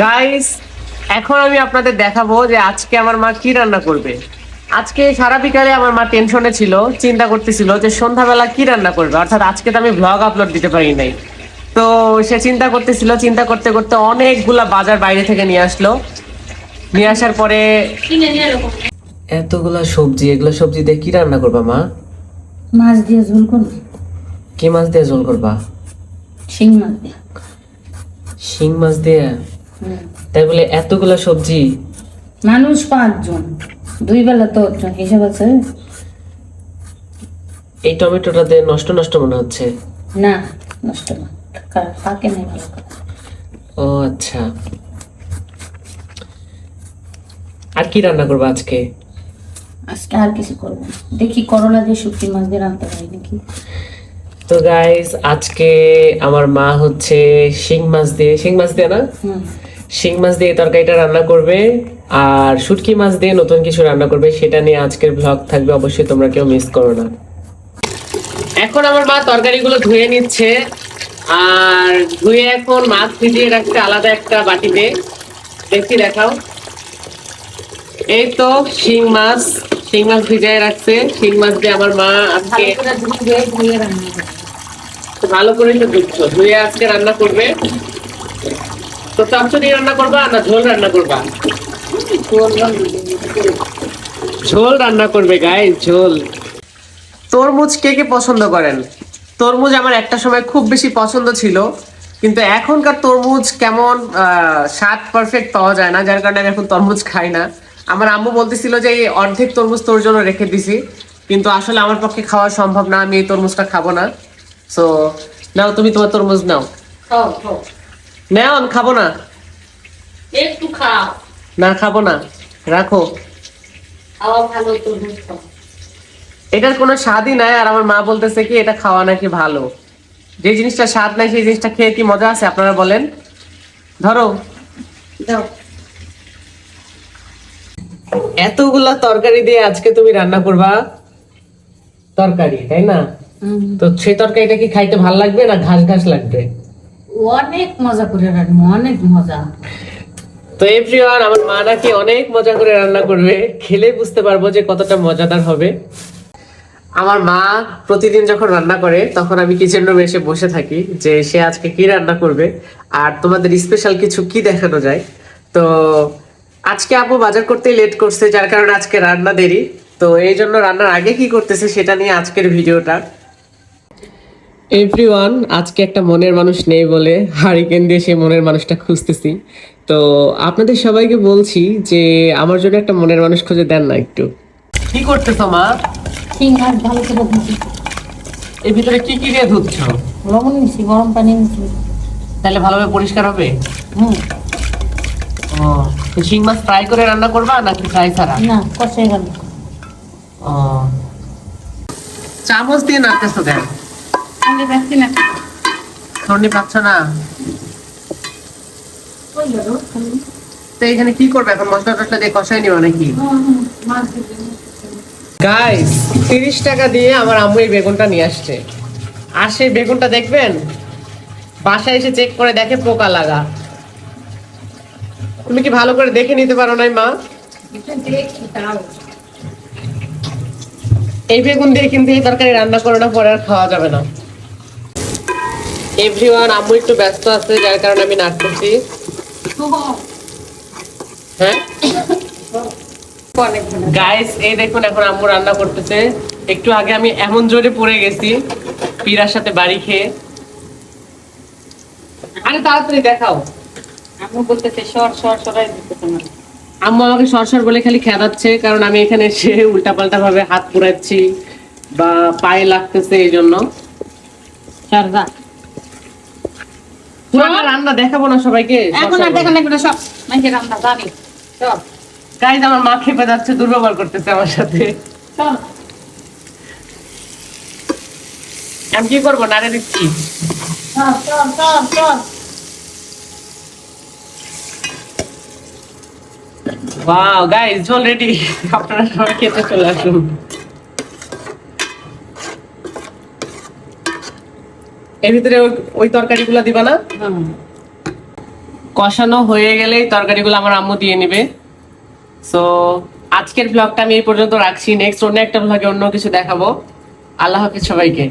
Guys, এখন আমি আপনাদের দেখাবো যে আজকে আমার মা কি রান্না করবে। আজকে সারা বিকালে আমার মা টেনশনে ছিল, চিন্তা করতেছিল যে সন্ধ্যাবেলা কি রান্না করবে, অর্থাৎ আজকে তো আমি ব্লগ আপলোড দিতে পারি নাই। তো সে চিন্তা করতেছিল, চিন্তা করতে করতে অনেকগুলা বাজার বাইরে থেকে নিয়ে আসলো। নিয়ে আসার পরে এতগুলা সবজি, এগুলো সবজি দিয়ে কি রান্না করবা মা? মাছ দিয়ে ঝোল করবো। কি মাছ দিয়ে ঝোল করবা? শিং মাছ দিয়ে। শিং মাছ দিয়ে? তাই বলে এতগুলা সবজি? মানুষ 5 জন, 2 বেলা তো হিসাব আছে। এই টমেটোটা দিয়ে নষ্ট নষ্ট মনে হচ্ছে। না, নষ্ট না, পাকে নাই ভালো করে। ও আচ্ছা, আর কি রান্না করবো আজকে? আজকে আর কিছু করবো না, দেখি করলা দিয়ে শুটকি মাছ দিয়ে রান্নতে পারি নাকি। তো গাইস, আজকে আমার মা হচ্ছে শিং মাছ দিয়ে না, শিং মাছ দিয়ে তরকারিটা রান্না করবে, আর শুটকি মাছ দিয়ে নতুন কিছু রান্না করবে। সেটা নিয়ে আজকের ব্লগ থাকবে, অবশ্যই তোমরা কেউ মিস করো না। এখন আমার মা তরকারিগুলো ধুয়ে নিচ্ছে, আর ধুয়ে এখন মাছ ভিজিয়ে রাখছে আলাদা একটা বাটিতে। দেখি, দেখাও। এই তো শিং মাছ ভিজিয়ে রাখছে। শিং মাছ দিয়ে আমার মা আজকে ভালো করে ধুচ্ছো, ধুয়ে আজকে রান্না করবে। তো চচ্চড়ি রান্না করবা না ঝোল রান্না করবা? ঝোল রান্না করবে গাইস, ঝোল। তরমুজ কে কে পছন্দ করেন? তরমুজ আমার একটা সময় খুব বেশি পছন্দ ছিল, কিন্তু এখনকার তরমুজ কেমন স্বাদ পারফেক্ট পাওয়া যায় না, যার কারণে আমি এখন তরমুজ খাই না। আমার আম্মু বলতেছিল যে এই অর্ধেক তরমুজ তোর জন্য রেখে দিছি, কিন্তু আসলে আমার পক্ষে খাওয়া সম্ভব না, আমি এই তরমুজটা খাবো না। সো নাও, তুমি তোমার তরমুজ নাও। নাও, আমি খাবো না। একটু খাও। না, খাবো না, রাখো। খাওয়া ভালো, তরমুজ খাও। এটার কোনো স্বাদই নাই, আর আমার মা বলতেছে কি এটা খাওয়া নাকি ভালো। যে জিনিসটা স্বাদ নাই সেই জিনিসটা খেয়ে কি মজা আছে আপনারা বলেন? ধরো, দাও। এতগুলা তরকারি দিয়ে আজকে তুমি রান্না করবা তরকারি, তাই না? তো সেই তরকারিটা কি খাইতে ভাল লাগবে না ঘাস ঘাস লাগবে? অনেক মজা করে রান্না, অনেক মজা। তো এভরিওয়ান, আমার মা নাকি অনেক মজা করে রান্না করবে, খেলে বুঝতে পারবো যে কতটা মজাদার হবে। আমার মা প্রতিদিন যখন রান্না করে তখন আমি কিচেন রুমে এসে বসে থাকি যে সে আজকে কি রান্না করবে আর তোমাদের স্পেশাল কিছু কি দেখানো যায়। তো আজকে আপু বাজার করতেই লেট করছে, যার কারণে আজকে রান্না দেরি। তো এই জন্য রান্নার আগে কি করতেছে সেটা নিয়ে আজকের ভিডিওটা। এভরিওয়ান, আজকে একটা মনের মানুষ নেই বলে হারিকেন দিয়ে সেই মনের মানুষটা খুঁজতেছি। তো আপনাদের সবাইকে বলছি যে আমার জন্য একটা মনের মানুষ খুঁজে দেন না একটু। কি করতেছো মা? শিং মাছ ভালো করে ধুচ্ছি। এর ভিতরে কি কি দিয়ে ধুচ্ছো? লবণ নিচ্ছি, গরম পানি নিচ্ছি। তাহলে ভালোভাবে পরিষ্কার হবে? হুম। ও, তো শিং মাছ ফ্রাই করে রান্না করবা নাকি ফ্রাই ছাড়া? না, কষাই গেল। ও, চামচ দিয়ে নাড়তেছো কেন? আমি ব্যক্তি না। ঠন্ডি পাচ্ছ না? তো এখানে কি করবে এখন? মশলা টসলা দিয়ে কষাই নিও নাকি? গাইস, 30 টাকা দিয়ে আমার আম্মু এই বেগুনটা নিয়ে আসছে, আর সেই বেগুনটা দেখবেন বাসায় এসে চেক করে দেখে পোকা লাগা। তুমি কি ভালো করে দেখে নিতে পারো নাই মা? এই বেগুন দিয়ে কিন্তু এই তরকারি রান্না করে না, পরে আর খাওয়া যাবে না। এভরিওয়ান, আম্মু একটু ব্যস্ত আছে যার কারণে আমি নাড়তেছি। হ্যাঁ গাইস, এই দেখুন এখন আম্মু রান্না করতেছে। একটু আগে আমি এমন জোরে পড়ে গেছি পীরার সাথে বাড়ি খেয়ে। আরে তাড়াতাড়ি দেখাও। আম্মু বলতেছে সর সর সরাই দিতেছে না। আম্মু আমাকে সরসর বলে খালি খেদাচ্ছে, কারণ আমি এখানে এসে উল্টাপাল্টা ভাবে হাত পুরাচ্ছি বা পায়ে লাগতেছে, এই জন্য। সরদা পুরোটা রান্না দেখাবো না সবাইকে? এখন আর দেখেন না, সব মাইকে রান্না জানি। সব গাইস, আমার মা খেপে যাচ্ছে, দুর্ব্যবহার করতেছে আমার সাথে। সব আমি কি করবো? নাড়ে দিচ্ছি। সব সব সব সব ওয়াও গাইস, ঝোল রেডি। আপনারা সবাই খেতে চলে আসুন। এর ভিতরে ওই তরকারিগুলো দিবা না? কষানো হয়ে গেলেই তরকারিগুলো আমার আম্মু দিয়ে নিবে। সো আজকের ব্লগটা আমি এই পর্যন্ত রাখছি, নেক্সট অন্য একটা ব্লগে অন্য কিছু দেখাবো। আল্লাহ হাফিজ সবাইকে।